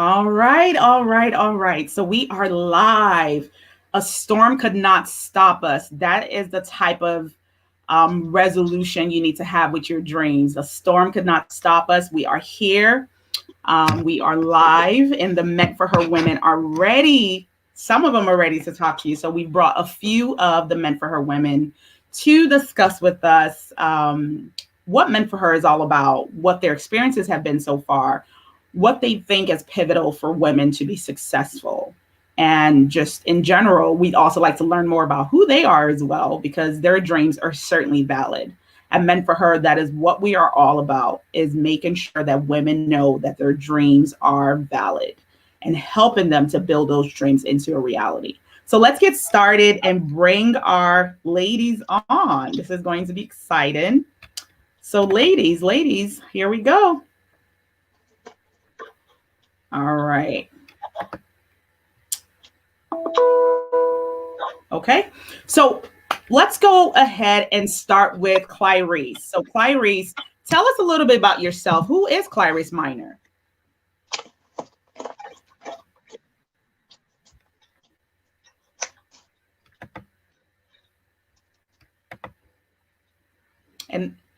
All right, all right, all right. So we are live. A storm could not stop us. That is the type of resolution you need to have with your dreams. A storm could not stop us. We are here. We are live, and the Meant for Her women are ready. Some of them are ready to talk to you. So we brought a few of the Meant for Her women to discuss with us what Meant for Her is all about, what their experiences have been so far, what they think is pivotal for women to be successful. And just in general, we'd also like to learn more about who they are as well, because their dreams are certainly valid. And Meant for Her, that is what we are all about, is making sure that women know that their dreams are valid and helping them to build those dreams into a reality. So let's get started and bring our ladies on. This is going to be exciting. So ladies, here we go. All right. Okay. So let's go ahead and start with Clarice. So Clarice, tell us a little bit about yourself. Who is Clarice Miner?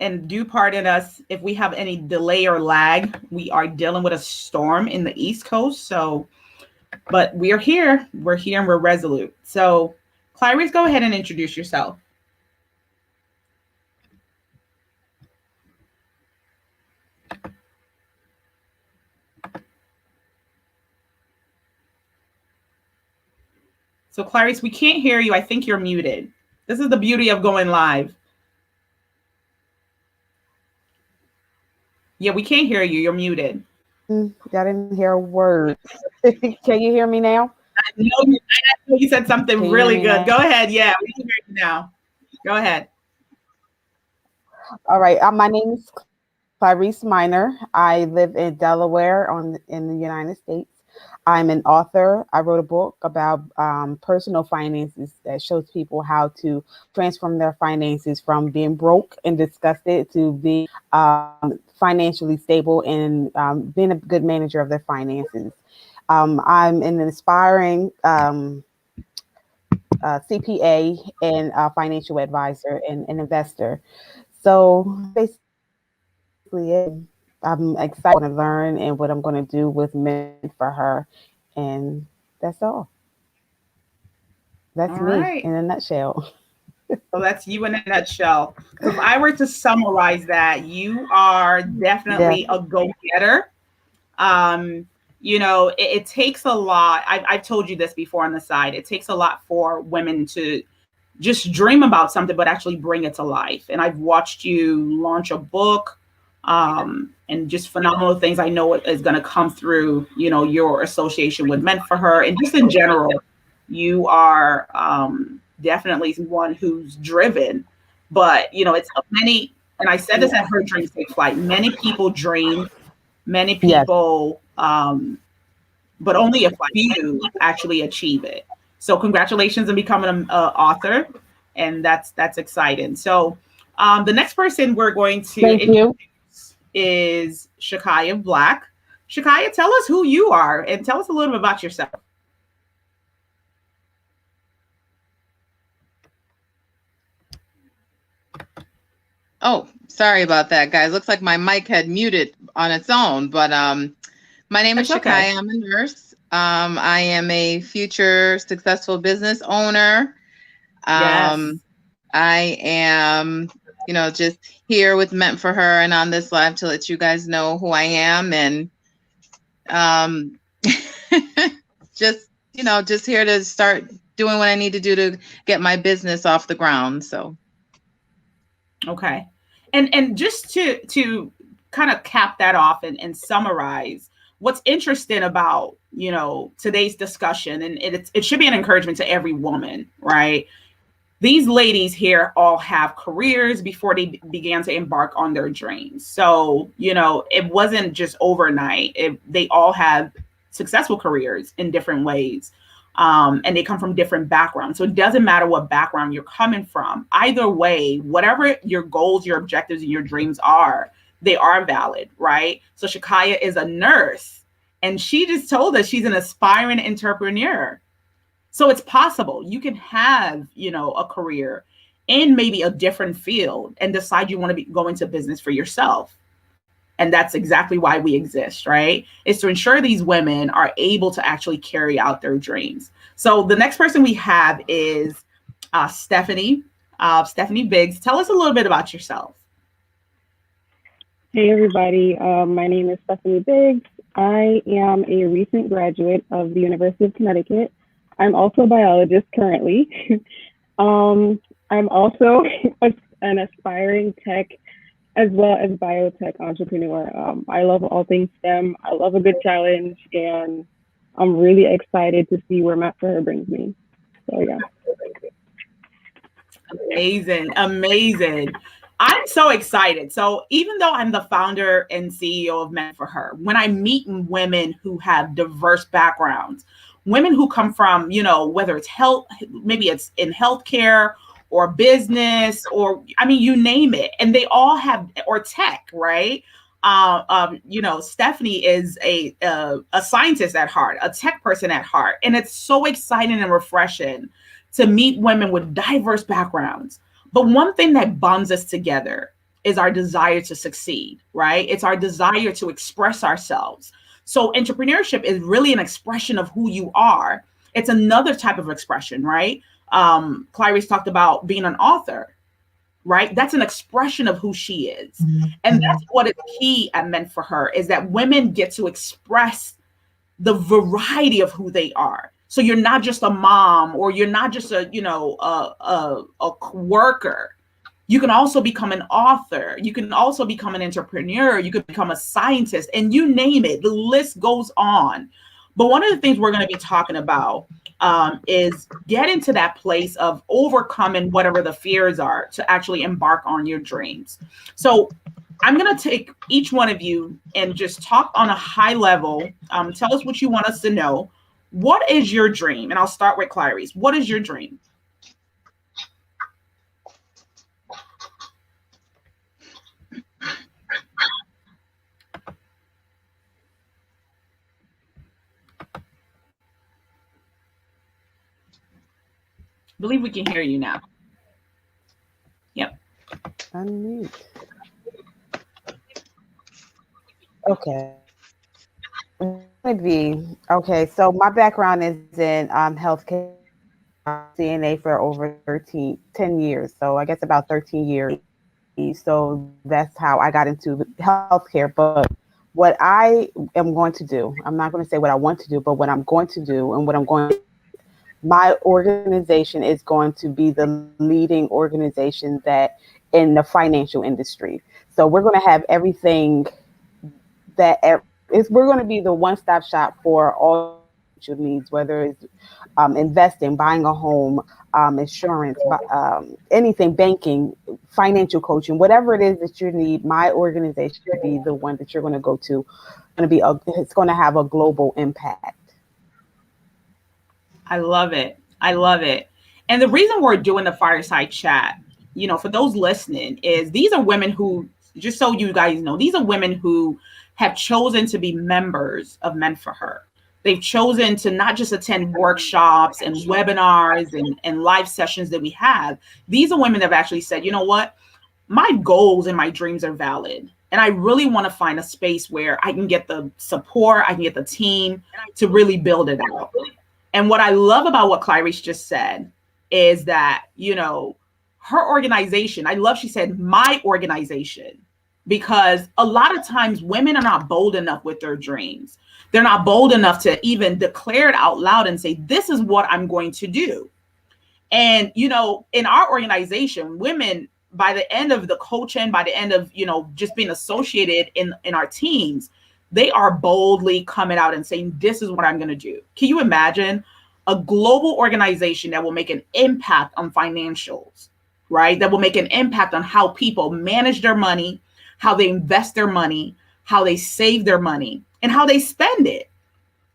And do pardon us if we have any delay or lag. We are dealing with a storm in the East Coast. So, but we're here. We're here and we're resolute. So Clarice, go ahead and introduce yourself. So Clarice, we can't hear you. I think you're muted. This is the beauty of going live. Yeah, we can't hear you. You're muted. I didn't hear a word. Can you hear me now? I know you said something really good. Now? Go ahead. Yeah, we can hear you now. Go ahead. All right. My name is Clarice Miner. I live in Delaware in the United States. I'm an author. I wrote a book about personal finances that shows people how to transform their finances from being broke and disgusted to being financially stable and being a good manager of their finances. I'm an inspiring CPA and financial advisor and an investor. So basically, I'm excited to learn and what I'm going to do with Meant for Her. And that's all. That's me in a nutshell. So that's you in a nutshell. So if I were to summarize that, you are definitely a go-getter. You know, it takes a lot. I've told you this before on the side. It takes a lot for women to just dream about something, but actually bring it to life. And I've watched you launch a book, and just phenomenal things. I know it is going to come through, you know, your association with Meant for Her, and just in general, you are definitely one who's driven. But you know, it's many, and I said this at Her Dreams Take Flight. Many people dream, many people, but only a few actually achieve it. So congratulations on becoming an author, and that's exciting. So the next person we're going to introduce is Shakaya Black. Shakaya, tell us who you are and tell us a little bit about yourself. Oh, sorry about that, guys. Looks like my mic had muted on its own, but my name is Shakaya. Okay. I'm a nurse. I am a future successful business owner. I am, you know, just here with Meant for Her and on this live to let you guys know who I am, and just, you know, just here to start doing what I need to do to get my business off the ground. So. Okay. And just to kind of cap that off and summarize what's interesting about, you know, today's discussion, and it should be an encouragement to every woman, right? These ladies here all have careers before they began to embark on their dreams. So, you know, it wasn't just overnight. They all have successful careers in different ways. And they come from different backgrounds. So it doesn't matter what background you're coming from. Either way, whatever your goals, your objectives, and your dreams are, they are valid, right? So Shakaya is a nurse, And she just told us she's an aspiring entrepreneur. So it's possible you can have, a career in maybe a different field and decide you want to go into business for yourself. And that's exactly why we exist, right? Is to ensure these women are able to actually carry out their dreams. So the next person we have is Stephanie. Stephanie Biggs. Tell us a little bit about yourself. Hey, everybody. My name is Stephanie Biggs. I am a recent graduate of the University of Connecticut. I'm also a biologist currently. I'm also an aspiring tech as well as biotech entrepreneur. I love all things STEM. I love a good challenge, and I'm really excited to see where MenT4Her brings me. So yeah. Amazing. Amazing. I'm so excited. So even though I'm the founder and CEO of MenT4Her, when I meet women who have diverse backgrounds, women who come from, whether it's health, maybe it's in healthcare or business, or you name it, and they all have, or tech, right? Stephanie is a scientist at heart, a tech person at heart, and it's so exciting and refreshing to meet women with diverse backgrounds. But one thing that bonds us together is our desire to succeed, right? It's our desire to express ourselves. So entrepreneurship is really an expression of who you are. It's another type of expression, right? Clarice talked about being an author, right? That's an expression of who she is. Mm-hmm. And that's what is key at MenT4Her, is that women get to express the variety of who they are. So you're not just a mom, or you're not just a worker. You can also become an author. You can also become an entrepreneur. You could become a scientist, and you name it. The list goes on. But one of the things we're going to be talking about is getting to that place of overcoming whatever the fears are to actually embark on your dreams. So I'm going to take each one of you and just talk on a high level. Tell us what you want us to know. What is your dream? And I'll start with Clarice. What is your dream? I believe we can hear you now. Yep. Unmute. Okay. Okay, so my background is in healthcare, CNA for over 10 years. So I guess about 13 years. So that's how I got into healthcare. But what I am going to do, I'm not going to say what I want to do, but what I'm going to do and what I'm going to do, my organization is going to be the leading organization that in the financial industry. So we're going to have everything that we're going to be the one-stop shop for all your needs, whether it's investing, buying a home, insurance, anything, banking, financial coaching, whatever it is that you need. My organization will be the one that you're going to go to. It's going to have a global impact. I love it. I love it. And the reason we're doing the fireside chat, for those listening, is these are women who, just so you guys know, these are women who have chosen to be members of MenT4Her. They've chosen to not just attend workshops and webinars and live sessions that we have. These are women that have actually said, you know what, my goals and my dreams are valid. And I really want to find a space where I can get the support, I can get the team to really build it out. And what I love about what Clarice just said is that, her organization, I love she said, my organization, because a lot of times women are not bold enough with their dreams. They're not bold enough to even declare it out loud and say, this is what I'm going to do. And, in our organization, women, by the end of the coaching, by the end of, just being associated in our teams, they are boldly coming out and saying, this is what I'm going to do. Can you imagine a global organization that will make an impact on financials, right? That will make an impact on how people manage their money, how they invest their money, how they save their money, and how they spend it.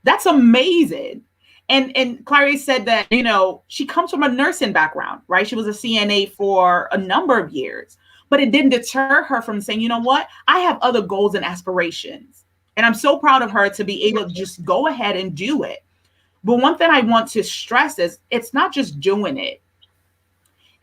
That's amazing. And Clarice said that, she comes from a nursing background, right? She was a CNA for a number of years, but it didn't deter her from saying, you know what? I have other goals and aspirations. And I'm so proud of her to be able to just go ahead and do it. But one thing I want to stress is it's not just doing it.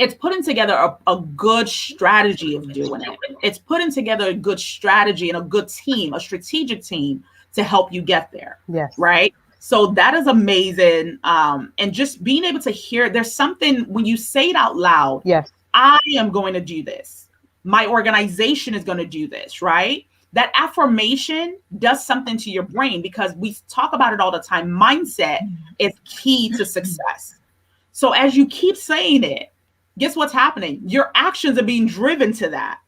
It's putting together a good strategy of doing it. It's putting together a good strategy and a good team, a strategic team to help you get there. Yes. Right. So that is amazing. And just being able to hear, there's something when you say it out loud. Yes. I am going to do this. My organization is going to do this. Right. That affirmation does something to your brain because we talk about it all the time. Mindset is key to success. So as you keep saying it, guess what's happening? Your actions are being driven to that,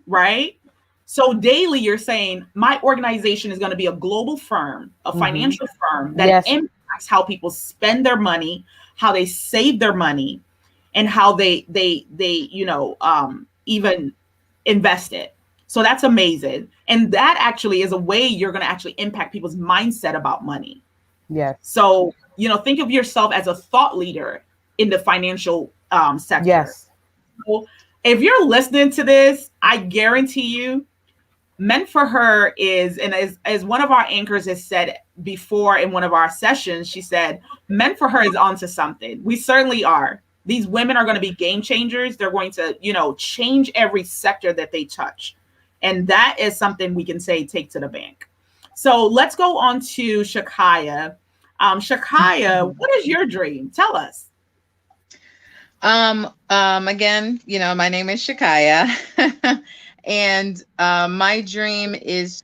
right? So daily you're saying, my organization is going to be a global firm, a financial firm that impacts how people spend their money, how they save their money, and how they even invest it. So that's amazing. And that actually is a way you're going to actually impact people's mindset about money. Yes. So, think of yourself as a thought leader in the financial sector. Yes. So if you're listening to this, I guarantee you, MenT4Her is, and as one of our anchors has said before in one of our sessions, she said, MenT4Her is onto something. We certainly are. These women are going to be game changers. They're going to, change every sector that they touch. And that is something we can say take to the bank. So let's go on to Shakaya. Shakaya, what is your dream? Tell us. Again, my name is Shakaya. And my dream is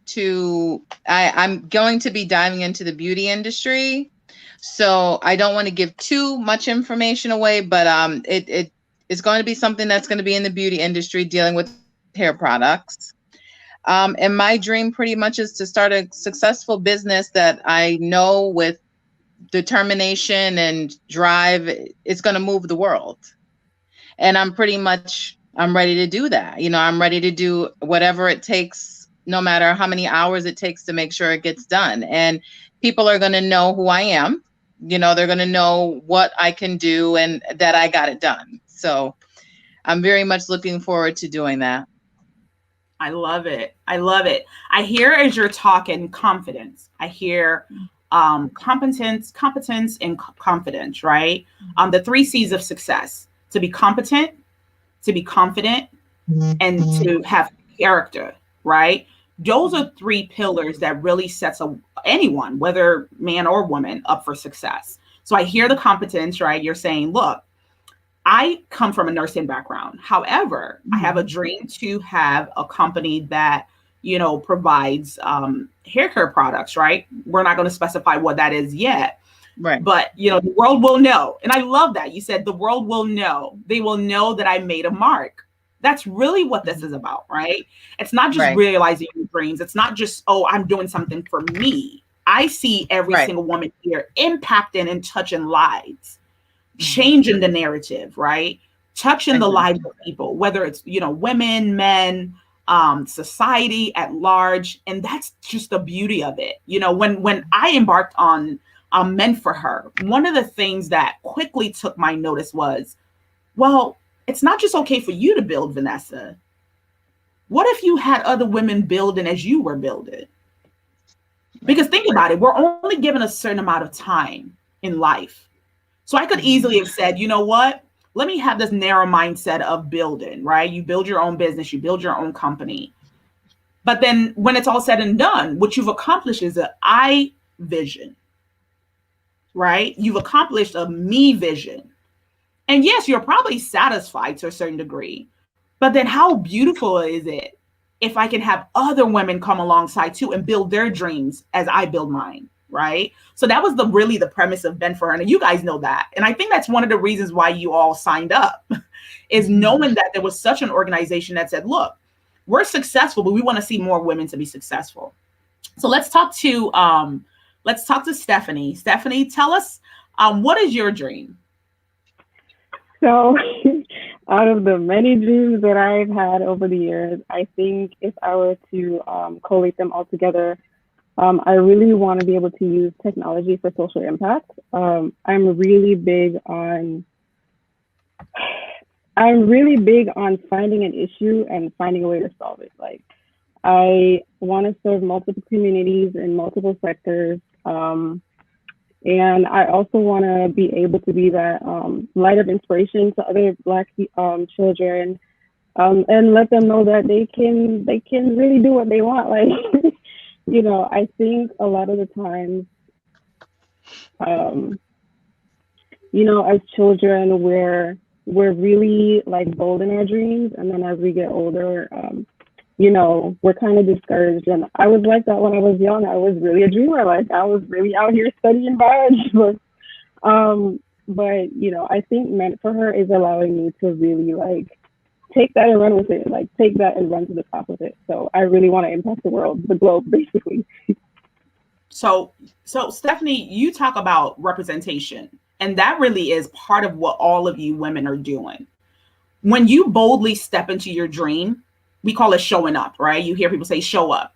I'm going to be diving into the beauty industry. So I don't want to give too much information away, but it's going to be something that's going to be in the beauty industry dealing with hair products. And my dream pretty much is to start a successful business that I know with determination and drive, it's going to move the world. And I'm ready to do that. I'm ready to do whatever it takes, no matter how many hours it takes to make sure it gets done. And people are going to know who I am. They're going to know what I can do and that I got it done. So I'm very much looking forward to doing that. I love it. I love it. I hear as you're talking confidence. I hear competence, and confidence, right? The 3 C's of success: to be competent, to be confident, and to have character, right? Those are 3 pillars that really sets anyone, whether man or woman, up for success. So I hear the competence, right? You're saying, look, I come from a nursing background. However, I have a dream to have a company that, provides hair care products, right? We're not going to specify what that is yet. Right. But, the world will know. And I love that. You said the world will know. They will know that I made a mark. That's really what this is about, right? It's not just realizing your dreams. It's not just, I'm doing something for me. I see every single woman here impacting and touching lives, changing the narrative, right? Touching the lives of people, whether it's, women, men, society at large. And that's just the beauty of it. When I embarked on MenT4Her, one of the things that quickly took my notice was, well, it's not just okay for you to build, Vanessa. What if you had other women building as you were building? Because think about it, we're only given a certain amount of time in life. So I could easily have said, you know what? Let me have this narrow mindset of building, right? You build your own business, you build your own company. But then when it's all said and done, what you've accomplished is an I vision, right? You've accomplished a me vision. And yes, you're probably satisfied to a certain degree. But then how beautiful is it if I can have other women come alongside too and build their dreams as I build mine, right? So that was really the premise of MenT4Her. And you guys know that. And I think that's one of the reasons why you all signed up is knowing that there was such an organization that said, look, we're successful, but we want to see more women to be successful. So let's talk to Stephanie. Stephanie, tell us, what is your dream? So out of the many dreams that I've had over the years, I think if I were to collate them all together, I really want to be able to use technology for social impact. I'm really big on finding an issue and finding a way to solve it. Like, I want to serve multiple communities in multiple sectors. And I also want to be able to be that light of inspiration to other Black children, and let them know that they can really do what they want. Like, I think a lot of the times, um, as children, we're really like bold in our dreams, and then as we get older, we're kind of discouraged. And I was like that when I was young. I was really a dreamer. Like, I was really out here studying biology books. But I think MenT4Her is allowing me to really like take that and run with it. Like, take that and run to the top of it. So I really want to impact the world, the globe, basically. So Stephanie, you talk about representation, and that really is part of what all of you women are doing. When you boldly step into your dream, we call it showing up, right? You hear people say show up.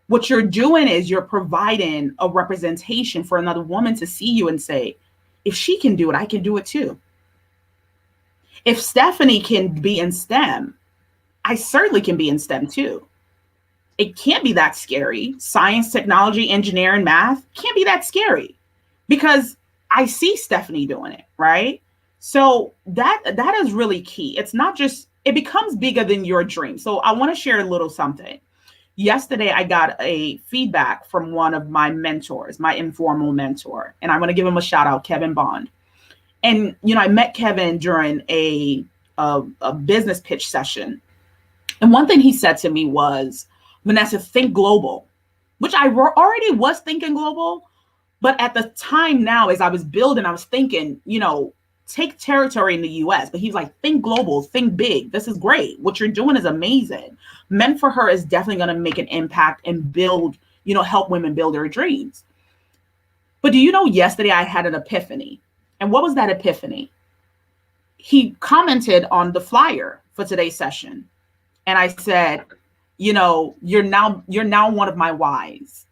What you're doing is you're providing a representation for another woman to see you and say, if she can do it, I can do it too. If Stephanie can be in STEM, I certainly can be in STEM too. It can't be that scary. Science, technology, engineering, math can't be that scary because I see Stephanie doing it, right? So that is really key. It's not just, it becomes bigger than your dream. So I want to share a little something. Yesterday, I got a feedback from one of my mentors, my informal mentor, and I'm going to give him a shout out, Kevin Bond. And, I met Kevin during a business pitch session. And one thing he said to me was, Vanessa, think global, which I already was thinking global. But at the time now, as I was building, I was thinking, take territory in the US. But he's like, think global, think big. This is great. What you're doing is amazing. MenT4Her is definitely going to make an impact and build, help women build their dreams. But do you know, yesterday I had an epiphany. And what was that epiphany? He commented on the flyer for today's session. And I said, you're now one of my whys,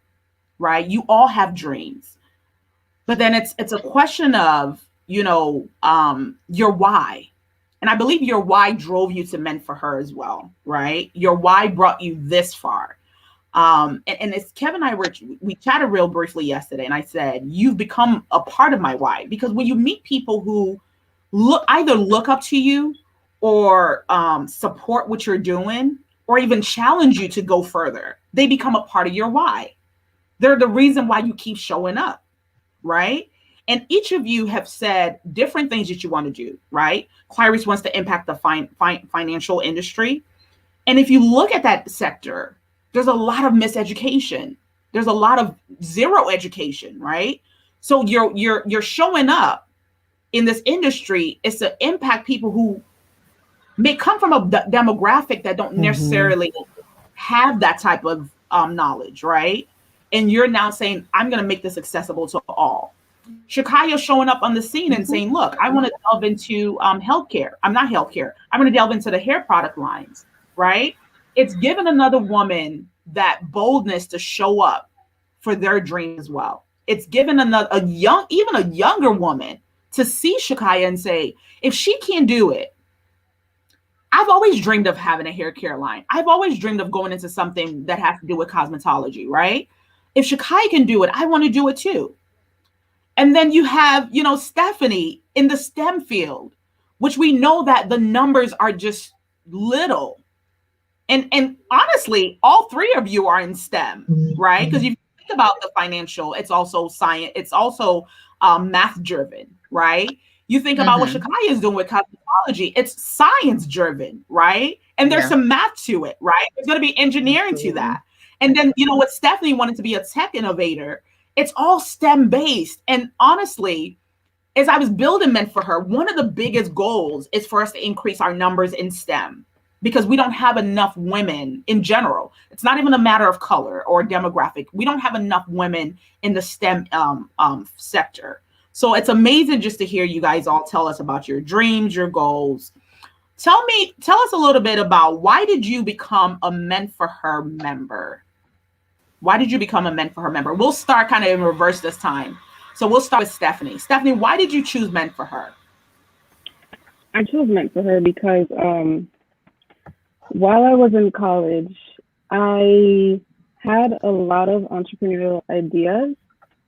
right? You all have dreams. But then it's a question of, your why. And I believe your why drove you to MenT4Her as well, right? Your why brought you this far. And it's Kevin and we chatted real briefly yesterday, and I said, you've become a part of my why, because when you meet people who either look up to you or support what you're doing, or even challenge you to go further, they become a part of your why. They're the reason why you keep showing up, right? And each of you have said different things that you want to do, right? Clarice wants to impact the financial industry. And if you look at that sector, there's a lot of miseducation. There's a lot of zero education, right? So you're showing up in this industry is to impact people who may come from a demographic that don't necessarily have that type of knowledge, right? And you're now saying, I'm going to make this accessible to all. Shakaya showing up on the scene and saying, look, I want to delve into healthcare. I'm not healthcare. I'm going to delve into the hair product lines, right? It's given another woman that boldness to show up for their dream as well. It's given even a younger woman to see Shakaya and say, if she can't do it, I've always dreamed of having a hair care line. I've always dreamed of going into something that has to do with cosmetology, right? If Shakaya can do it, I want to do it too. And then you have, Stephanie in the STEM field, which we know that the numbers are just little. And honestly, all three of you are in STEM, right? Because if you think about the financial, it's also science, it's also math driven, right? You think about what Shakaya is doing with cosmetology, it's science driven, right? And there's some math to it, right? There's going to be engineering to that. And then, what Stephanie wanted to be a tech innovator, it's all STEM based. And honestly, as I was building MenT4Her, one of the biggest goals is for us to increase our numbers in STEM, because we don't have enough women in general. It's not even a matter of color or demographic. We don't have enough women in the STEM sector. So it's amazing just to hear you guys all tell us about your dreams, your goals. Tell us a little bit about, why did you become a MenT4Her member? Why did you become a MenT4Her member? We'll start kind of in reverse this time. So we'll start with Stephanie. Stephanie, why did you choose MenT4Her? I chose MenT4Her because while I was in college, I had a lot of entrepreneurial ideas,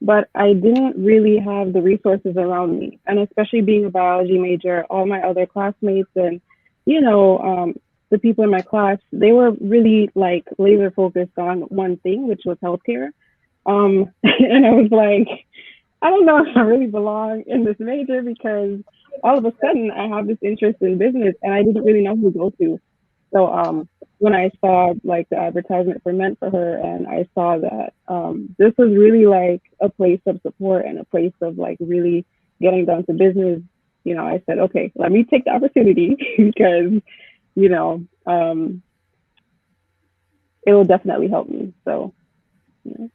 but I didn't really have the resources around me. And especially being a biology major, all my other classmates and, you know, the people in my class, they were really like laser focused on one thing, which was healthcare. And I was like, I don't know if I really belong in this major because all of a sudden I have this interest in business and I didn't really know who to go to. So when I saw like the advertisement for MenT4Her and I saw that this was really like a place of support and a place of like really getting down to business, you know, I said, okay, let me take the opportunity because, you know, it will definitely help me. So, yeah.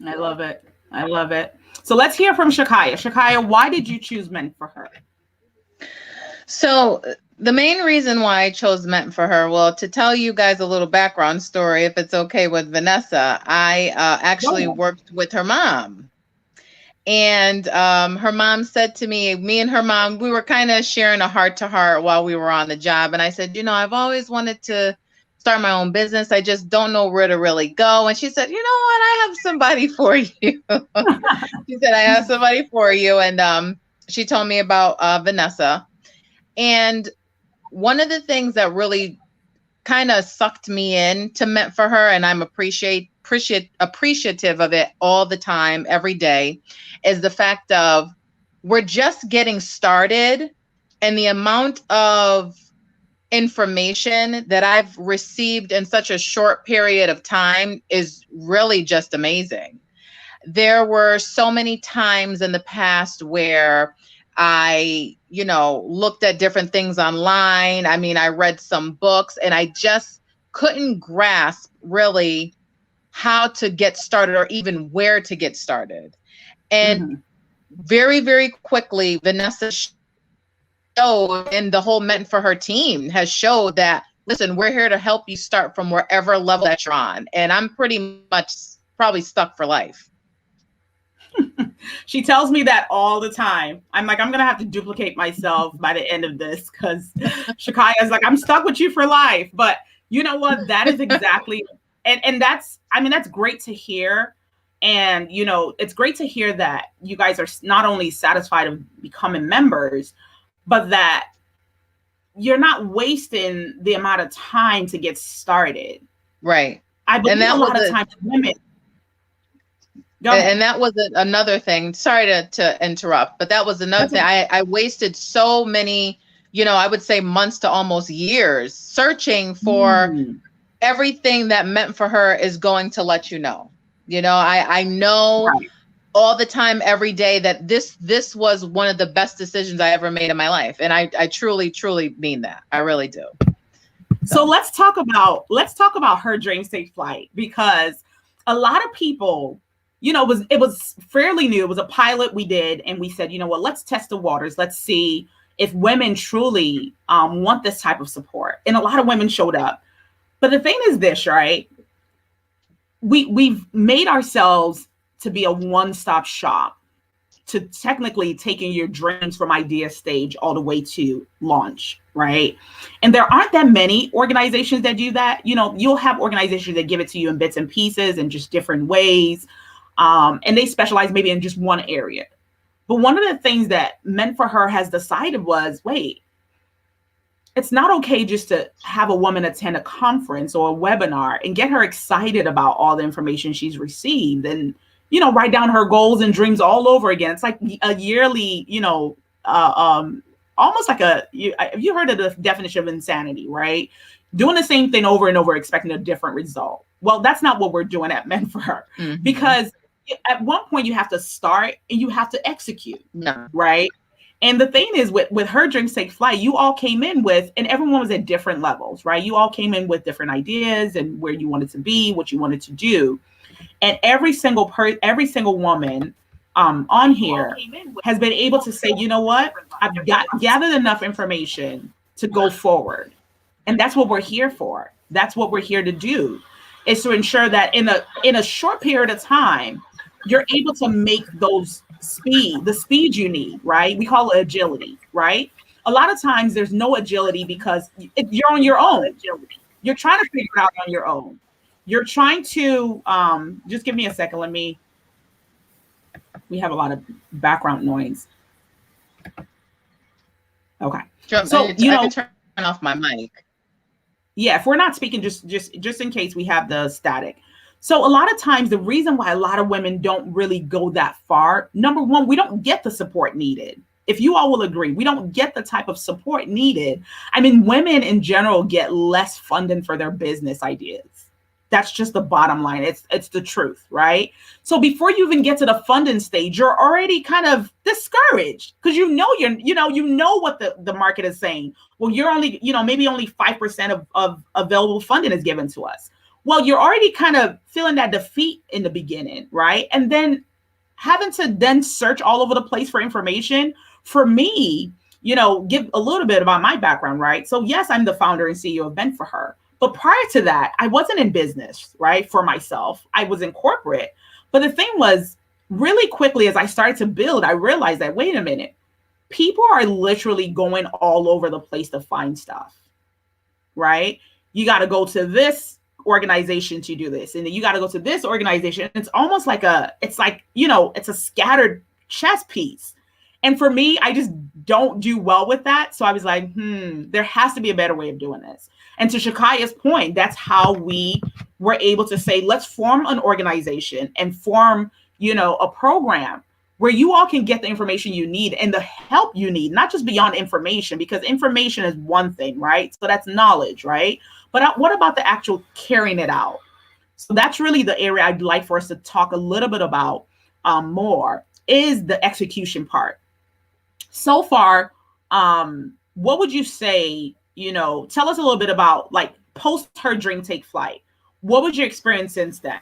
I love it. I love it. So let's hear from Shakaya. Shakaya, why did you choose MenT4Her? So the main reason why I chose MenT4Her, well, to tell you guys a little background story, if it's okay with Vanessa, I actually worked with her mom. And her mom said to me and her mom, we were kind of sharing a heart-to-heart while we were on the job. And I said, you know, I've always wanted to start my own business. I just don't know where to really go. And she said, you know what? I have somebody for you. She said, I have somebody for you. And she told me about Vanessa. And one of the things that really kind of sucked me in to MenT4Her, and I'm appreciative of it all the time, every day, is the fact of we're just getting started, and the amount of information that I've received in such a short period of time is really just amazing. There were so many times in the past where I, you know, looked at different things online. I mean, I read some books and I just couldn't grasp really how to get started or even where to get started. And very, very quickly, Vanessa showed, and the whole MenT4Her team has showed that, listen, we're here to help you start from wherever level that you're on. And I'm pretty much probably stuck for life. She tells me that all the time. I'm like, I'm going to have to duplicate myself by the end of this because Shakaya is like, I'm stuck with you for life. But you know what? That is exactly, and that's, I mean, that's great to hear. And, you know, it's great to hear that you guys are not only satisfied of becoming members, but that you're not wasting the amount of time to get started. Right. I believe a lot of times women. And that was another thing. Sorry to interrupt, but that was another thing. I wasted so many, you know, I would say months to almost years searching for everything that MenT4Her is going to let you know. You know, I know all the time, every day, that this was one of the best decisions I ever made in my life. And I truly, truly mean that. I really do. So let's talk about Her Dreams Take Flight, because a lot of people, you know, it was fairly new. It was a pilot we did, and we said, you know what, let's test the waters. Let's see if women truly want this type of support. And a lot of women showed up. But the thing is this, right? We've made ourselves to be a one-stop shop to technically taking your dreams from idea stage all the way to launch, right? And there aren't that many organizations that do that. You know, you'll have organizations that give it to you in bits and pieces and just different ways. And they specialize maybe in just one area. But one of the things that MenT4Her has decided was, wait, it's not okay just to have a woman attend a conference or a webinar and get her excited about all the information she's received and, you know, write down her goals and dreams all over again. It's like a yearly, you know, almost like have you heard of the definition of insanity, right? Doing the same thing over and over, expecting a different result. Well, that's not what we're doing at MenT4Her, because at one point you have to start and you have to execute, right? And the thing is, with Her Dreams Take Flight, you all came in with, and everyone was at different levels, right? You all came in with different ideas and where you wanted to be, what you wanted to do. And every single woman on here has been able to say, you know what, I've gathered enough information to go forward. And that's what we're here for. That's what we're here to do, is to ensure that in a short period of time, you're able to make the speed you need, right? We call it agility, right? A lot of times there's no agility because you're on your own. You're trying to figure it out on your own. you're trying to just give me a second. We have a lot of background noise. Okay. So, I can turn off my mic. Yeah, if we're not speaking, just in case we have the static. So a lot of times the reason why a lot of women don't really go that far, number one, we don't get the support needed. If you all will agree, we don't get the type of support needed. I mean, women in general get less funding for their business ideas. That's just the bottom line. It's the truth, right? So before you even get to the funding stage, you're already kind of discouraged because you know what the market is saying. Well, you're only, maybe only 5% of available funding is given to us. Well, you're already kind of feeling that defeat in the beginning, right? And then having to then search all over the place for information. For me, give a little bit about my background, right? So yes, I'm the founder and CEO of MenT4Her. But prior to that, I wasn't in business, right? For myself, I was in corporate. But the thing was, really quickly, as I started to build, I realized that, wait a minute, people are literally going all over the place to find stuff, right? You got to go to this organization to do this, and then you got to go to this organization. It's almost like it's a scattered chess piece. And for me, I just don't do well with that. So I was like, there has to be a better way of doing this. And to Shakaya's point, that's how we were able to say, let's form an organization and form, a program where you all can get the information you need and the help you need, not just beyond information, because information is one thing, right? So that's knowledge, right? But what about the actual carrying it out? So that's really the area I'd like for us to talk a little bit about more, is the execution part. So far, what would you say, tell us a little bit about, like, post her dream take flight. What was your experience since then?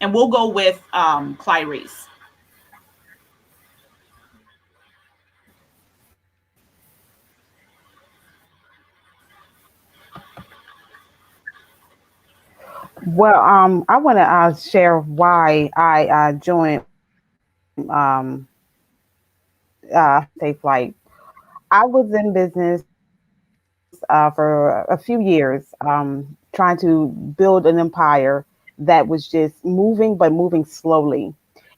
And we'll go with Clarice. Well, I want to share why I joined Safe Flight. I was in business for a few years, trying to build an empire that was just moving, but moving slowly.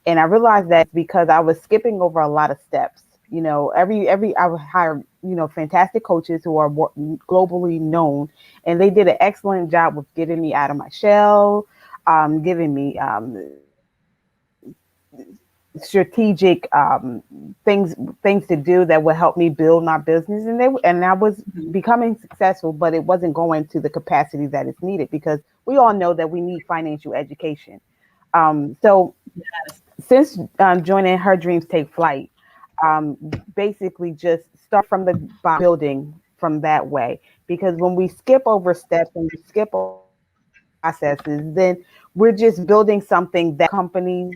And I realized that because I was skipping over a lot of steps. Every I would hire, fantastic coaches who are globally known, and they did an excellent job with getting me out of my shell, giving me strategic things to do that would help me build my business, and I was becoming successful, but it wasn't going to the capacity that is needed, because we all know that we need financial education. So since joining Her Dreams Take Flight, basically just start from the building from that way, because when we skip over steps and we skip over processes, then we're just building something that companies,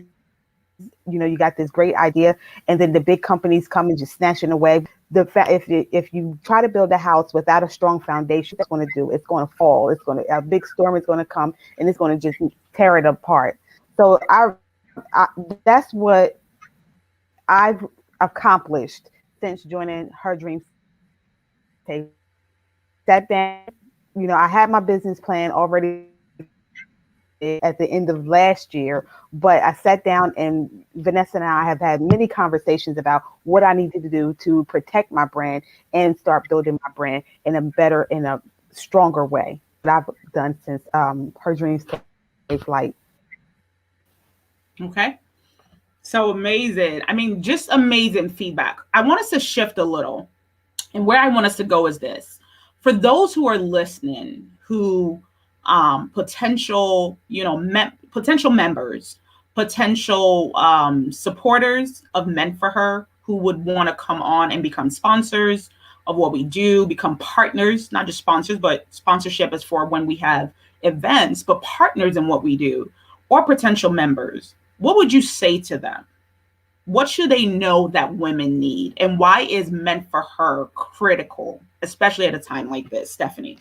you got this great idea, and then the big companies come and just snatching away. If you try to build a house without a strong foundation, what's going to do? It's going to fall. A big storm is going to come, and it's going to just tear it apart. So that's what I've accomplished since joining Her Dreams Take. Sat down, I had my business plan already at the end of last year, but I sat down, and Vanessa and I have had many conversations about what I needed to do to protect my brand and start building my brand in a stronger way. That I've done since Her Dreams Take Flight. Okay. So amazing. I mean, just amazing feedback. I want us to shift a little. And where I want us to go is this. For those who are listening, who potential, potential members, potential supporters of MenT4Her, who would want to come on and become sponsors of what we do, become partners, not just sponsors, but sponsorship is for when we have events, but partners in what we do, or potential members. What would you say to them? What should they know that women need? And why is MenT4Her critical, especially at a time like this, Stephanie?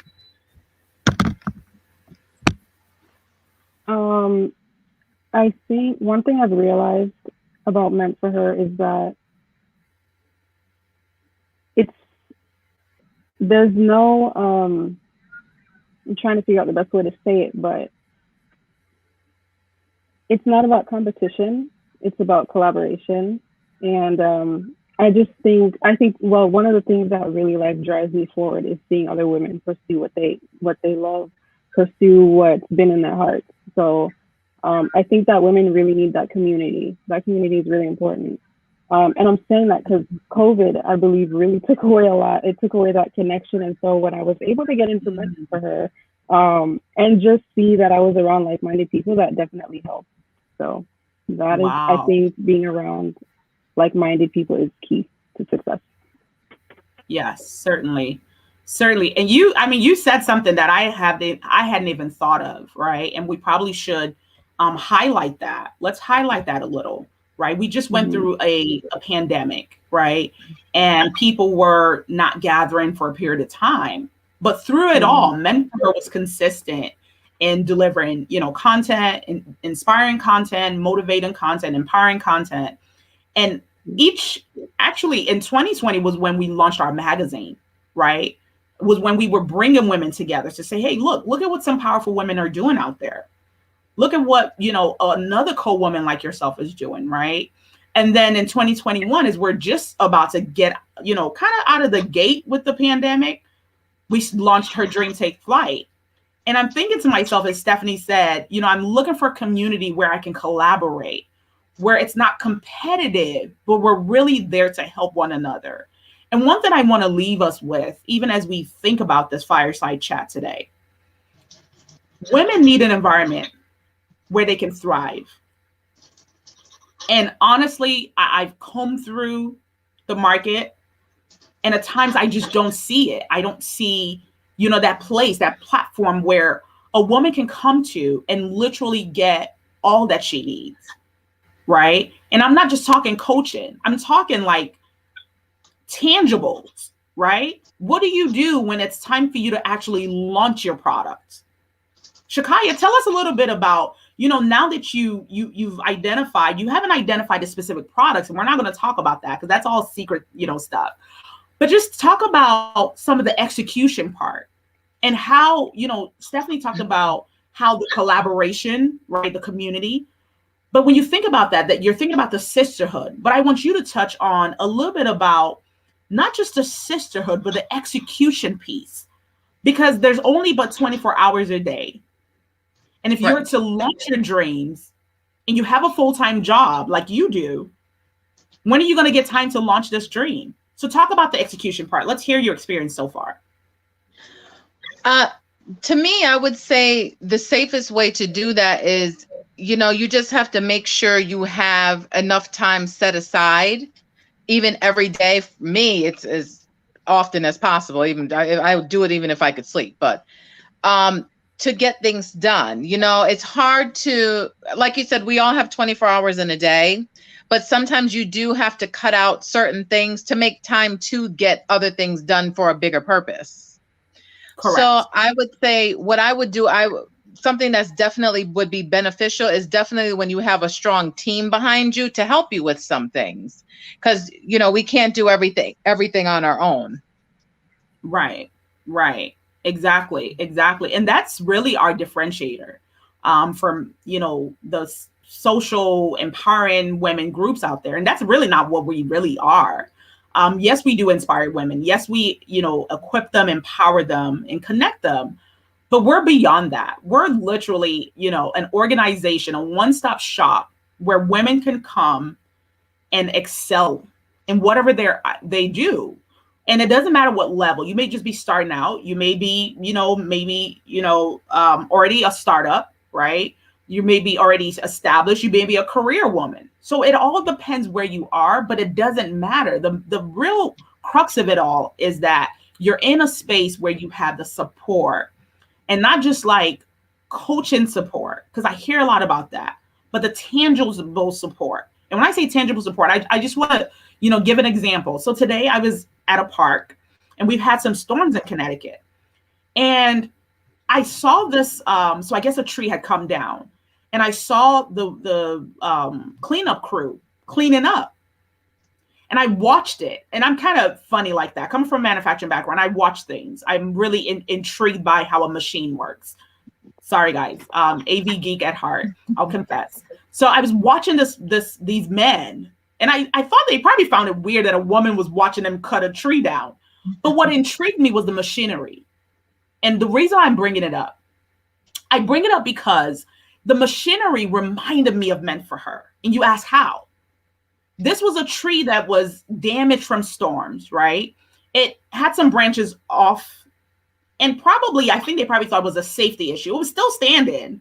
I think one thing I've realized about MenT4Her is that there's no, I'm trying to figure out the best way to say it, but it's not about competition. It's about collaboration. And I think well, one of the things that really like drives me forward is seeing other women pursue what they love, pursue what's been in their hearts. So I think that women really need that community. That community is really important. And I'm saying that because COVID, I believe, really took away a lot. It took away that connection. And so when I was able to get into MenT4Her, and just see that I was around like-minded people, that definitely helped. So that is, I Wow. think, being around like-minded people is key to success. Yes, certainly. Certainly. And you, I mean, you said something that I hadn't even thought of, right? And we probably should highlight that. Let's highlight that a little, right? We just went Mm-hmm. through a pandemic, right? And people were not gathering for a period of time. But through it Mm-hmm. all, MenT4Her was consistent in delivering, content, inspiring content, motivating content, empowering content. And each actually in 2020 was when we launched our magazine, right? Was when we were bringing women together to say, hey, look at what some powerful women are doing out there. Look at what, another co-woman like yourself is doing, right? And then in 2021 is we're just about to get, kind of out of the gate with the pandemic. We launched Her Dream Take Flight. And I'm thinking to myself, as Stephanie said, I'm looking for a community where I can collaborate, where it's not competitive, but we're really there to help one another. And one thing I want to leave us with, even as we think about this fireside chat today, women need an environment where they can thrive. And honestly, I've combed through the market, and at times I just don't see it. I don't see, that place, that platform where a woman can come to and literally get all that she needs, right? And I'm not just talking coaching, I'm talking like tangibles, right? What do you do when it's time for you to actually launch your product? Shakaya, tell us a little bit about, now that you've identified, you haven't identified the specific products, and we're not going to talk about that because that's all secret, stuff. But just talk about some of the execution part and how, Stephanie talked about how the collaboration, right, the community. But when you think about that you're thinking about the sisterhood. But I want you to touch on a little bit about not just the sisterhood, but the execution piece, because there's only but 24 hours a day. And if you're Right. to launch your dreams and you have a full-time job like you do, when are you going to get time to launch this dream? So talk about the execution part. Let's hear your experience so far. To me, I would say the safest way to do that is, you just have to make sure you have enough time set aside, even every day. For me, it's as often as possible. Even I would do it even if I could sleep, but to get things done. It's hard to, like you said, we all have 24 hours in a day, but sometimes you do have to cut out certain things to make time to get other things done for a bigger purpose. Correct. So I would say what I would do, something that's definitely would be beneficial is definitely when you have a strong team behind you to help you with some things, because we can't do everything on our own. Right. Exactly. And that's really our differentiator from, the social empowering women groups out there. And that's really not what we really are. Yes, we do inspire women. Yes, we, equip them, empower them, and connect them. But we're beyond that. We're literally, an organization, a one-stop shop where women can come and excel in whatever they do. And it doesn't matter what level. You may just be starting out. You may be, maybe, already a startup, right? You may be already established. You may be a career woman. So it all depends where you are, but it doesn't matter. The real crux of it all is that you're in a space where you have the support, and not just like coaching support, because I hear a lot about that, but the tangible support. And when I say tangible support, I just want to, give an example. So today I was at a park, and we've had some storms in Connecticut. And I saw this, so I guess a tree had come down, and I saw the cleanup crew cleaning up. And I watched it, and I'm kind of funny like that. Coming from a manufacturing background, I watch things. I'm really intrigued by how a machine works. Sorry, guys. AV geek at heart, I'll confess. So I was watching these men, and I thought they probably found it weird that a woman was watching them cut a tree down. But what intrigued me was the machinery. And the reason I'm bringing it up, I bring it up because the machinery reminded me of MenT4Her. And you ask how? This was a tree that was damaged from storms, right? It had some branches off, and probably, I think they probably thought it was a safety issue. It was still standing.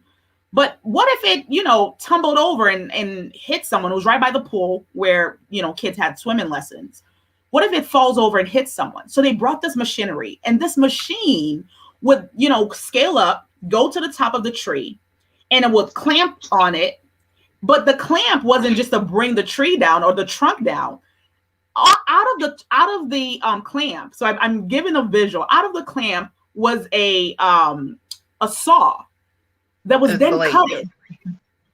But what if it, tumbled over and hit someone who was right by the pool where, kids had swimming lessons? What if it falls over and hits someone? So they brought this machinery, and this machine would, scale up, go to the top of the tree, and it would clamp on it. But the clamp wasn't just to bring the tree down or the trunk down. Out of the clamp. So I'm giving a visual. Out of the clamp was a saw that was then cutted.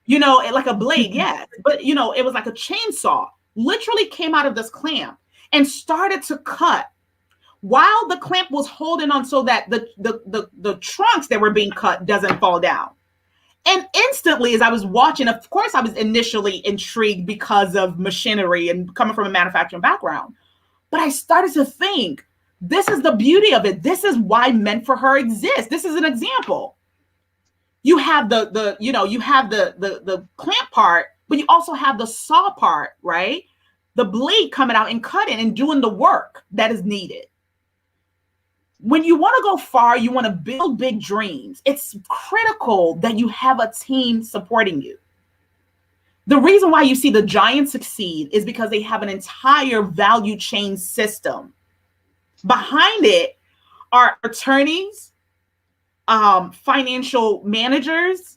Like a blade, yes. But it was like a chainsaw. Literally came out of this clamp and started to cut while the clamp was holding on, so that the trunks that were being cut doesn't fall down. And instantly, as I was watching, of course, I was initially intrigued because of machinery and coming from a manufacturing background. But I started to think, this is the beauty of it. This is why MenT4Her exists. This is an example. You have the clamp part, but you also have the saw part, right? The blade coming out and cutting and doing the work that is needed. When you want to go far, you want to build big dreams. It's critical that you have a team supporting you. The reason why you see the giants succeed is because they have an entire value chain system. Behind it are attorneys, financial managers,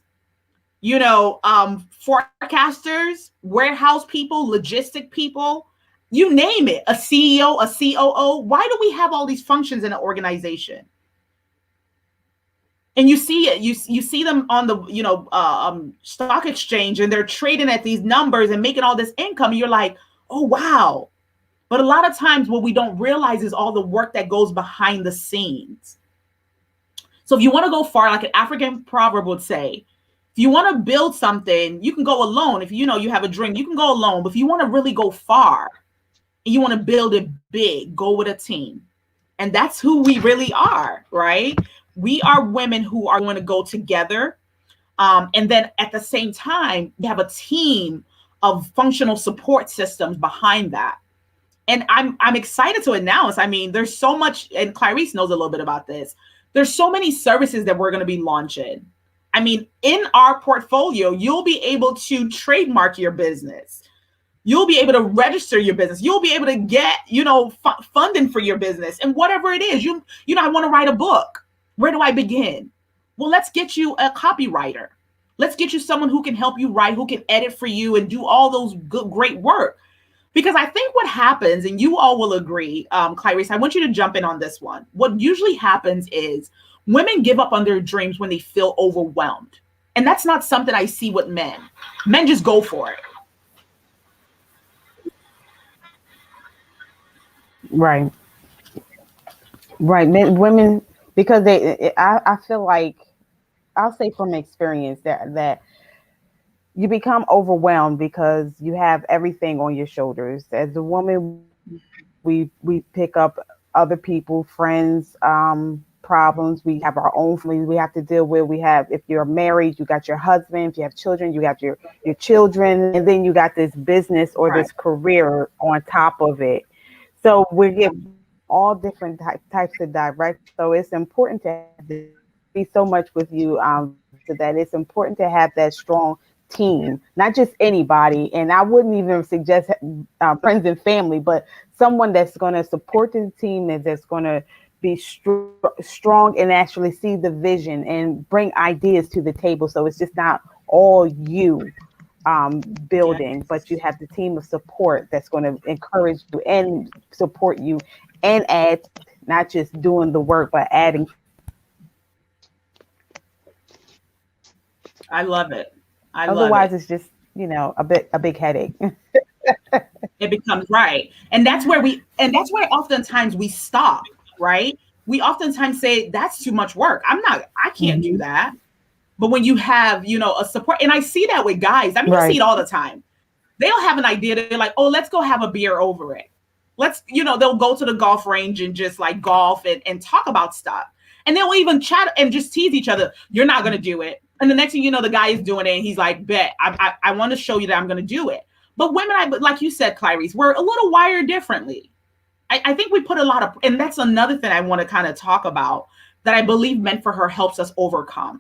forecasters, warehouse people, logistic people. You name it, a CEO, a COO. Why do we have all these functions in an organization? And you see it, you see them on the stock exchange, and they're trading at these numbers and making all this income. And you're like, oh wow. But a lot of times what we don't realize is all the work that goes behind the scenes. So if you want to go far, like an African proverb would say, if you want to build something, you can go alone. If you have a dream, you can go alone. But if you want to really go far, and you want to build it big, go with a team. And that's who we really are, right? We are women who are going to go together. And then at the same time, we have a team of functional support systems behind that. And I'm excited to announce, there's so much, and Clarice knows a little bit about this. There's so many services that we're going to be launching. In our portfolio, you'll be able to trademark your business. You'll be able to register your business. You'll be able to get, funding for your business, and whatever it is. I want to write a book. Where do I begin? Well, let's get you a copywriter. Let's get you someone who can help you write, who can edit for you and do all those great work. Because I think what happens, and you all will agree, Clarice, I want you to jump in on this one. What usually happens is women give up on their dreams when they feel overwhelmed. And that's not something I see with men. Men just go for it. Right. Women, because I feel like, I'll say from experience that you become overwhelmed because you have everything on your shoulders. As a woman, we pick up other people, friends, problems. We have our own families we have to deal with. If you're married, you got your husband. If you have children, you got your children, and then you got this business or this career on top of it. So we get all different types of direct. So it's important to be so much with you, so that it's important to have that strong team, not just anybody. And I wouldn't even suggest friends and family, but someone that's going to support the team and that's going to be strong and actually see the vision and bring ideas to the table. So it's just not all you building, but you have the team of support that's going to encourage you and support you and add, not just doing the work, but adding. I love it. Otherwise, it's just, a big headache. It becomes right. And that's where oftentimes we stop, right? We oftentimes say that's too much work. I can't do that. But when you have, a support, and I see that with guys, I mean, you see it all the time. They'll have an idea. They're like, oh, let's go have a beer over it. They'll go to the golf range and just like golf and talk about stuff. And they'll even chat and just tease each other. You're not going to do it. And the next thing you know, the guy is doing it. And he's like, bet, I want to show you that I'm going to do it. But women, like you said, Clarice, we're a little wired differently. I think we put a lot of, and that's another thing I want to kind of talk about that I believe MenT4Her helps us overcome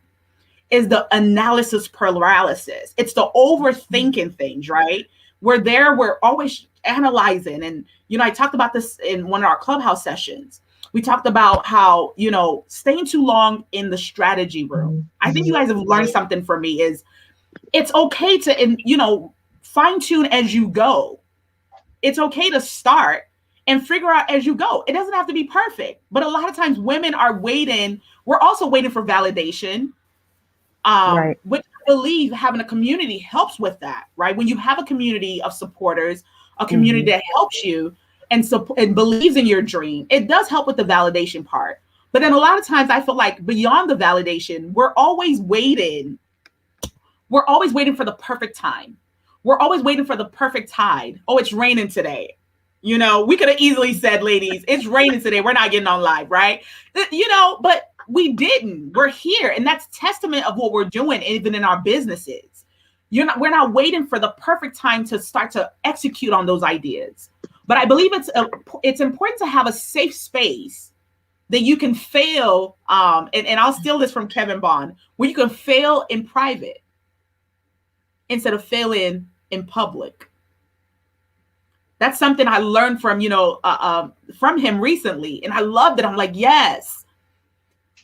is the analysis paralysis. It's the overthinking things, right? We're always analyzing. And, I talked about this in one of our clubhouse sessions. We talked about how, staying too long in the strategy room. I think you guys have learned something from me is it's okay to, fine tune as you go. It's okay to start and figure out as you go. It doesn't have to be perfect, but a lot of times women are waiting. We're also waiting for validation. Right. Which I believe having a community helps with that, right? When you have a community of supporters, a community that helps you and believes in your dream, it does help with the validation part. But then a lot of times I feel like beyond the validation, we're always waiting for the perfect time. We're always waiting for the perfect tide. Oh, it's raining today. We could have easily said, ladies, it's raining today. We're not getting on live, right? But we didn't. We're here. And that's testament of what we're doing, even in our businesses. We're not waiting for the perfect time to start to execute on those ideas. But I believe it's important to have a safe space that you can fail. And I'll steal this from Kevin Bond, where you can fail in private instead of failing in public. That's something I learned from, from him recently. And I loved it. I'm like, yes,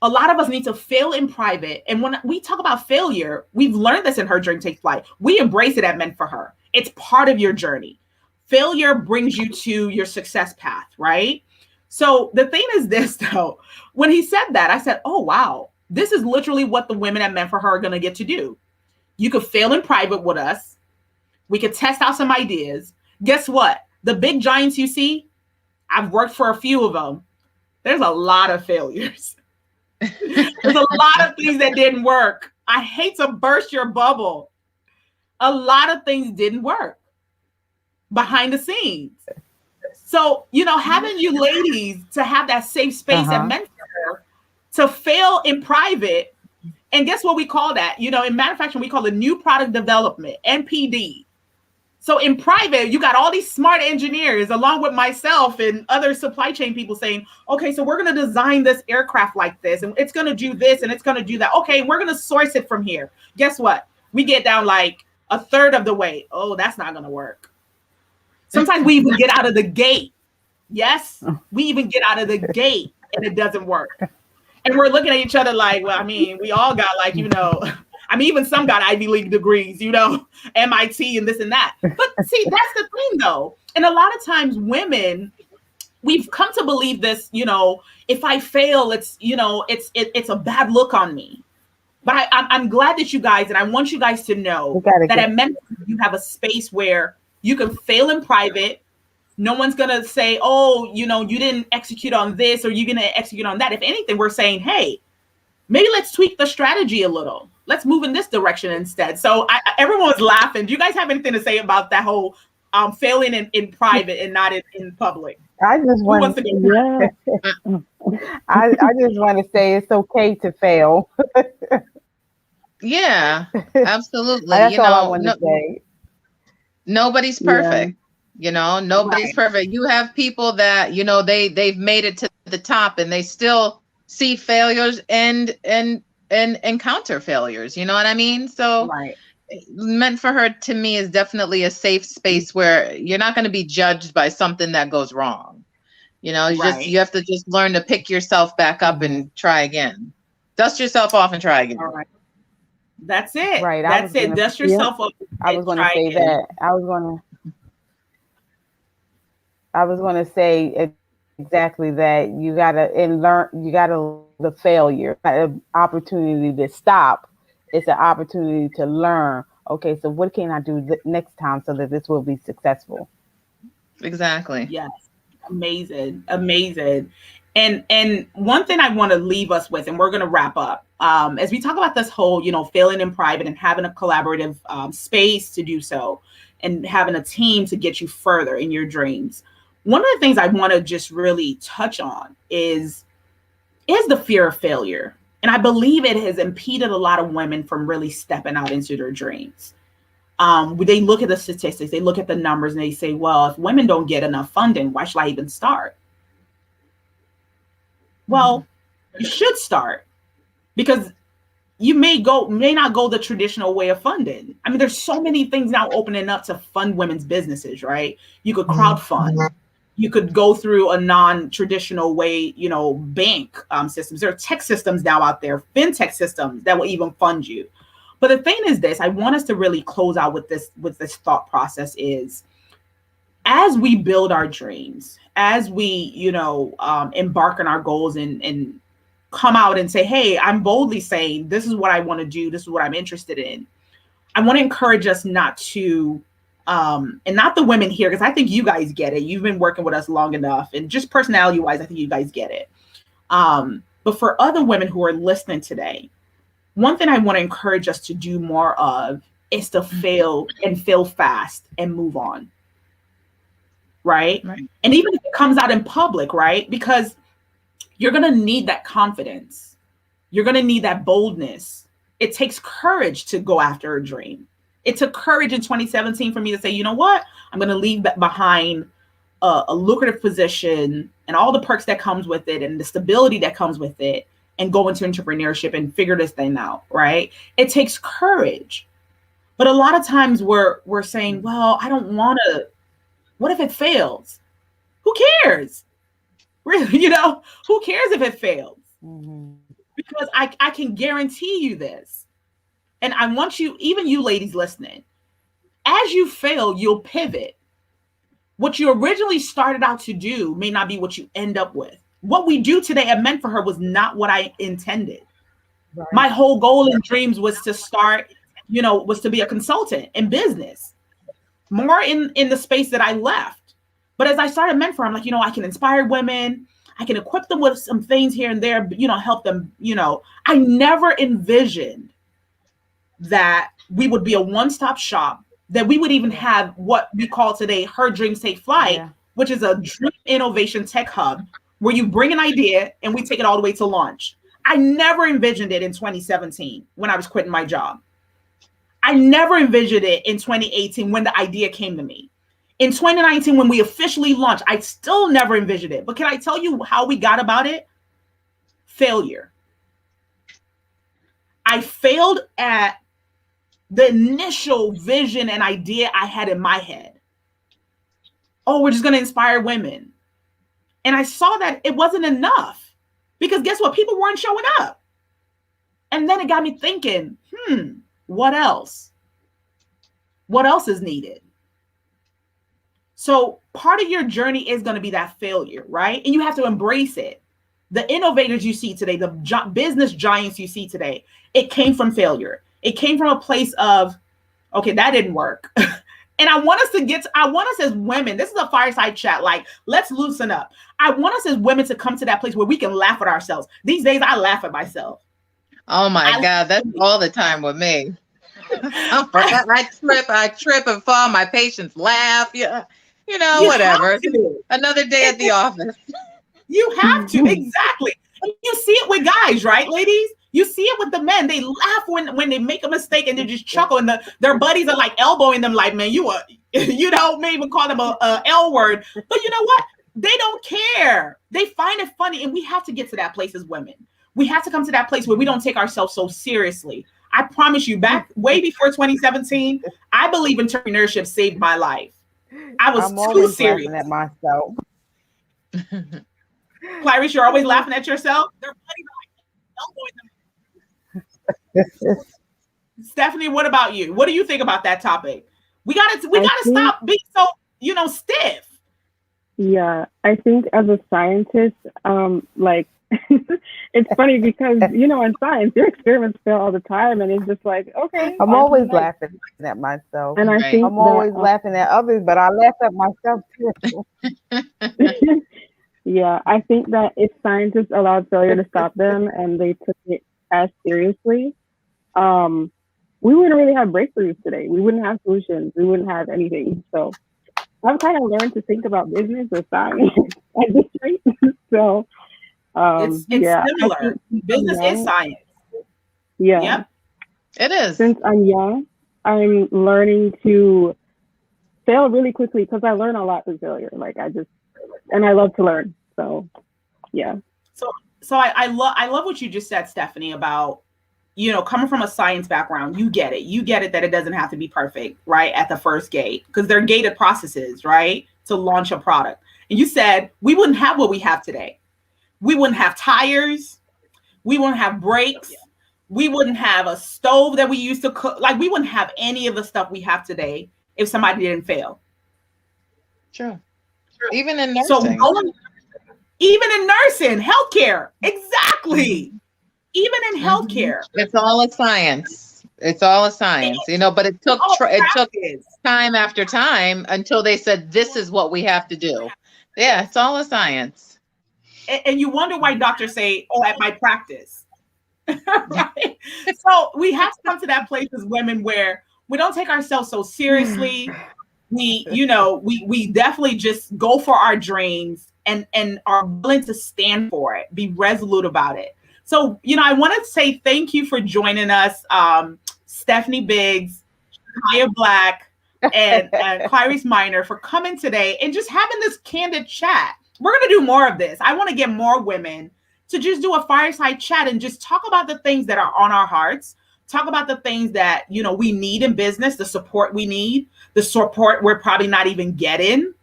a lot of us need to fail in private. And when we talk about failure, we've learned this in Her Dream Takes Flight. We embrace it at MenT4Her. It's part of your journey. Failure brings you to your success path, right? So the thing is this, though, when he said that, I said, oh, wow, this is literally what the women at MenT4Her are going to get to do. You could fail in private with us. We could test out some ideas. Guess what? The big giants you see, I've worked for a few of them. There's a lot of failures. There's a lot of things that didn't work. I hate to burst your bubble. A lot of things didn't work behind the scenes. So, having you ladies to have that safe space at MenT4Her to fail in private. And guess what we call that? In manufacturing, we call it new product development, NPD. So in private, you got all these smart engineers along with myself and other supply chain people saying, okay, so we're going to design this aircraft like this, and it's going to do this and it's going to do that. Okay, we're going to source it from here. Guess what? We get down like a third of the way. Oh, that's not going to work. Sometimes we even get out of the gate. Yes, we even get out of the gate and it doesn't work. And we're looking at each other like, well, I mean, we all got like, even some got Ivy League degrees, MIT and this and that. But see, that's the thing, though. And a lot of times women, we've come to believe this, if I fail, it's a bad look on me. But I'm glad that you guys, and I want you guys to know that at MenT4Her, you have a space where you can fail in private. No one's going to say, oh, you didn't execute on this or you're going to execute on that. If anything, we're saying, hey, maybe let's tweak the strategy a little. Let's move in this direction instead. So everyone was laughing. Do you guys have anything to say about that whole failing in private and not in public? I just want to, I just want to say it's okay to fail. Yeah, absolutely. That's all I want to say. Nobody's perfect. Nobody's perfect. You have people that, they've made it to the top and they still see failures and encounter failures. You know what I mean? So MenT4Her to me is definitely a safe space where you're not going to be judged by something that goes wrong. You have to just learn to pick yourself back up and try again. Dust yourself off and try again. All right. That's it. Right. That's it. Dust yourself off. I was going to say that. I was going to say exactly that. You got to the failure, an opportunity to stop. It's an opportunity to learn. Okay, so what can I do next time so that this will be successful? Exactly. Yes. Amazing. And one thing I want to leave us with, and we're going to wrap up, as we talk about this whole, failing in private and having a collaborative space to do so, and having a team to get you further in your dreams. One of the things I want to just really touch on is the fear of failure. And I believe it has impeded a lot of women from really stepping out into their dreams. They look at the statistics, they look at the numbers, and they say, well, if women don't get enough funding, why should I even start? Well, you should start, because you may not go the traditional way of funding. I mean, there's so many things now opening up to fund women's businesses, right? You could crowdfund. You could go through a non-traditional way, bank systems. There are tech systems now out there, fintech systems that will even fund you. But the thing is this, I want us to really close out with this thought process is, as we build our dreams, as we, embark on our goals and come out and say, hey, I'm boldly saying, this is what I want to do. This is what I'm interested in. I want to encourage us not to, and not the women here, because I think you guys get it. You've been working with us long enough, and just personality wise, I think you guys get it. But for other women who are listening today, one thing I want to encourage us to do more of is to fail fast and move on. Right? And even if it comes out in public, right? Because you're going to need that confidence. You're going to need that boldness. It takes courage to go after a dream. It took courage in 2017 for me to say, you know what? I'm going to leave behind a lucrative position and all the perks that comes with it and the stability that comes with it and go into entrepreneurship and figure this thing out, right? It takes courage. But a lot of times we're saying, well, I don't want to. What if it fails? Who cares? Really, who cares if it fails? Mm-hmm. Because I can guarantee you this. And I want you, even you ladies listening, as you fail, you'll pivot. What you originally started out to do may not be what you end up with. What we do today at MenT4Her was not what I intended. Right. My whole goal in dreams was to start, was to be a consultant in business, more in the space that I left. But as I started MenT4Her, I'm like, I can inspire women. I can equip them with some things here and there, help them, I never envisioned that we would be a one-stop shop, that we would even have what we call today Her Dreams Take Flight, which is a dream innovation tech hub where you bring an idea and we take it all the way to launch. I never envisioned it in 2017 when I was quitting my job. I never envisioned it in 2018 when the idea came to me. In 2019, when we officially launched, I still never envisioned it. But can I tell you how we got about it? Failure. I failed at the initial vision and idea I had in my head. Oh, we're just going to inspire women. And I saw that it wasn't enough, because guess what? People weren't showing up. And then it got me thinking, what else? What else is needed? So part of your journey is going to be that failure, right? And you have to embrace it. The innovators you see today, the business giants you see today, it came from failure. It came from a place of, okay, that didn't work. And I want us as women, this is a fireside chat, like, let's loosen up. I want us as women to come to that place where we can laugh at ourselves. These days, I laugh at myself. Oh my God, that's all the time with me. I trip and fall. My patients laugh. Yeah, whatever. Another day at the office. You have to, exactly. And you see it with guys, right, ladies? You see it with the men. They laugh when they make a mistake and they just chuckle, and their buddies are like elbowing them, like, man, may even call them a L word. But you know what? They don't care. They find it funny, and we have to get to that place as women. We have to come to that place where we don't take ourselves so seriously. I promise you, back way before 2017, I believe entrepreneurship saved my life. I'm too serious. Laughing at myself. Clarice, you're always laughing at yourself. Their buddies are like elbowing them. Stephanie, what about you? What do you think about that topic? We gotta stop being so, stiff. Yeah, I think as a scientist, it's funny because, in science, your experiments fail all the time. And it's just like, okay. I'm always laughing at myself. And I think I'm always laughing at others, but I laugh at myself too. Yeah, I think that if scientists allowed failure to stop them and they took it as seriously, um, we wouldn't really have breakthroughs today. We wouldn't have solutions. We wouldn't have anything. So I've kind of learned to think about business as science at this rate. So It's yeah, I similar. think since I'm Business is young, science. yeah, Yep. It is. since I'm young, I'm learning to fail really quickly because I learn a lot through failure. Like and I love to learn. So yeah. So I love what you just said, Stephanie, about coming from a science background, you get it. You get it that it doesn't have to be perfect, right? At the first gate, because they're gated processes, right? To launch a product. And you said we wouldn't have what we have today. We wouldn't have tires. We wouldn't have brakes. We wouldn't have a stove that we used to cook. Like, we wouldn't have any of the stuff we have today if somebody didn't fail. True. Even in So nursing. even in nursing, healthcare, exactly. Even in healthcare, It's all a science. It's all a science, but it took time after time until they said, this is what we have to do. Yeah, it's all a science. And you wonder why doctors say, oh, at my practice. Right? So we have to come to that place as women where we don't take ourselves so seriously. We definitely just go for our dreams and are willing to stand for it, be resolute about it. So, I want to say thank you for joining us, Stephanie Biggs, Kaya Black, and Clarice Miner, for coming today and just having this candid chat. We're going to do more of this. I want to get more women to just do a fireside chat and just talk about the things that are on our hearts, talk about the things that, we need in business, the support we need, the support we're probably not even getting,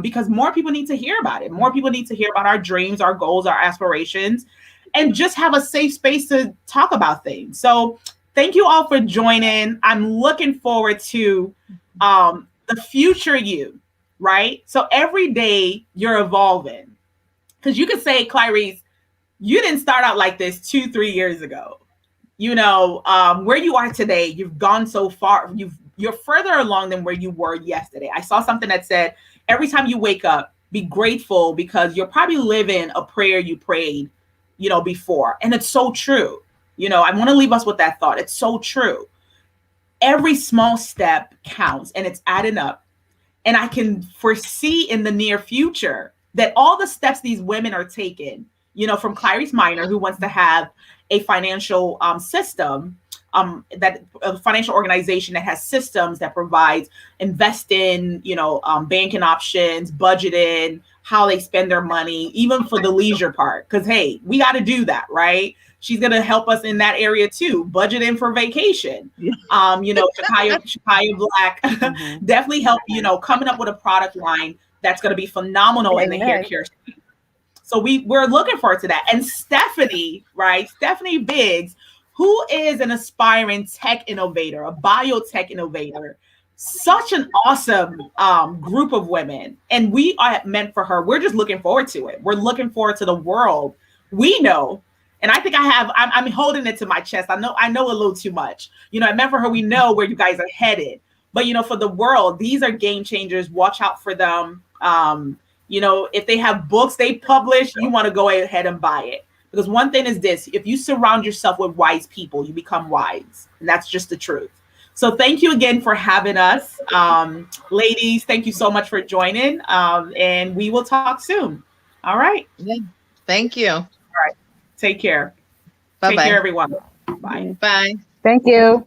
because more people need to hear about it. More people need to hear about our dreams, our goals, our aspirations, and just have a safe space to talk about things. So thank you all for joining. I'm looking forward to the future you, right? So every day you're evolving. Because you could say, Clarice, you didn't start out like this 2-3 years ago. Where you are today, you've gone so far. You're further along than where you were yesterday. I saw something that said, every time you wake up, be grateful because you're probably living a prayer you prayed, before. And it's so true. I want to leave us with that thought. It's so true. Every small step counts and it's adding up. And I can foresee in the near future that all the steps these women are taking, from Clarice Miner, who wants to have a financial system, that a financial organization that has systems that provides investing, banking options, budgeting, how they spend their money, even for the leisure part. Because, hey, we got to do that, right? She's going to help us in that area too. Budgeting for vacation. Shakaya Black definitely help, coming up with a product line that's going to be phenomenal in the hair care space. So we're looking forward to that. And Stephanie, right? Stephanie Biggs, who is an aspiring tech innovator, a biotech innovator, such an awesome group of women. And we are meant for her. We're just looking forward to it. We're looking forward to the world. We know, and I think I'm holding it to my chest. I know a little too much. At meant for her, we know where you guys are headed. But, for the world, these are game changers. Watch out for them. If they have books they publish, you want to go ahead and buy it. Because one thing is this, if you surround yourself with wise people, you become wise. And that's just the truth. So thank you again for having us. Ladies, thank you so much for joining. And we will talk soon. All right. Yeah. Thank you. All right. Take care. Bye-bye. Take care, everyone. Bye. Bye. Thank you.